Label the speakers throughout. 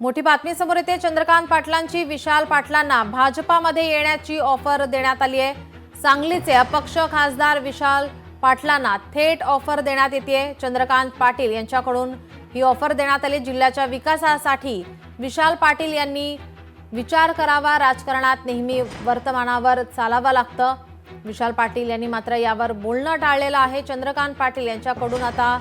Speaker 1: मोठी बातमी समोर येते। चंद्रकांत पाटलांची विशाल पाटलांना भाजपामध्ये येण्याची ऑफर देण्यात आली आहे। सांगलीचे अपक्ष खासदार विशाल पाटलांना थेट ऑफर देण्यात येते। चंद्रकांत पाटील यांच्याकडून ही ऑफर देण्यात आली। जिल्ह्याच्या विकासासाठी विशाल पाटील यांनी विचार करावा। राजकारणात नेहमी वर्तमानावर चालावं लागतं। विशाल पाटील यांनी मात्र यावर बोलणं टाळलेलं आहे। चंद्रकांत पाटील यांच्याकडून आता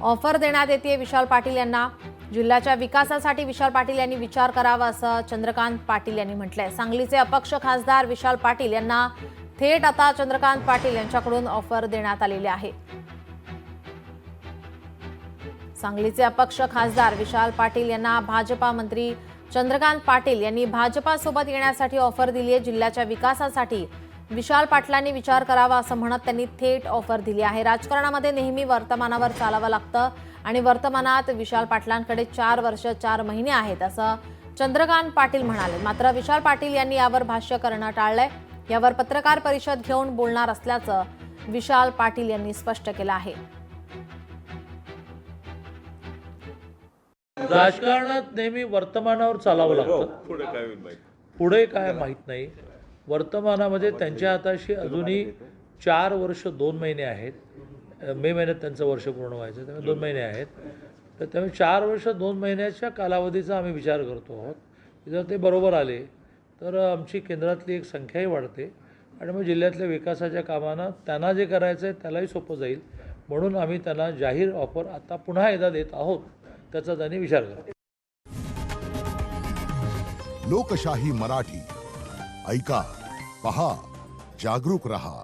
Speaker 1: ऑफर देण्यात येते विशाल पाटील यांना। जिल्ह्याच्या विकासासाठी विशाल पाटील यांनी विचार करावा असं चंद्रकांत पाटील यांनी म्हटलंय। सांगलीचे अपक्ष खासदार विशाल पाटील यांना थेट आता चंद्रकांत पाटील यांच्याकडून ऑफर देण्यात आलेली आहे। सांगलीचे अपक्ष खासदार विशाल पाटील यांना भाजपा मंत्री चंद्रकांत पाटील यांनी भाजपासोबत येण्यासाठी ऑफर दिली आहे। जिल्ह्याच्या विकासासाठी विशाल पाटलांनी विचार करावा असं म्हणत त्यांनी थेट ऑफर दिली आहे। राजकारणामध्ये नेहमी वर्तमानावर चालावं लागतं आणि वर्तमानात विशाल पाटलांकडे 4 वर्ष 4 महिने आहेत असं चंद्रकांत पाटील म्हणाले। मात्र विशाल पाटील यांनी यावर भाष्य करणं टाळलंय। यावर पत्रकार परिषद घेऊन बोलणार असल्याचं विशाल पाटील यांनी स्पष्ट केलं आहे।
Speaker 2: राजकारणात नेहमी वर्तमानावर चालावं लागतं। पुढे काय माहित नाही। वर्तमानामध्ये त्यांच्या हाताशी अजूनही 4 वर्ष 2 महिने आहेत। मे महिन्यात त्यांचं वर्ष पूर्ण व्हायचं, त्यामुळे 2 महिने आहेत। तर त्यामुळे 4 वर्ष 2 महिन्याच्या कालावधीचा आम्ही विचार करतो आहोत। जर ते बरोबर आले तर आमची केंद्रातली एक संख्याही वाढते आणि मग जिल्ह्यातल्या विकासाच्या कामांना त्यांना जे करायचं आहे त्यालाही सोपं जाईल। म्हणून आम्ही त्यांना जाहीर ऑफर आता पुन्हा एकदा देत आहोत, त्याचा त्यांनी विचार करा।
Speaker 3: लोकशाही मराठी ऐका, पहा, जागरूक रहा।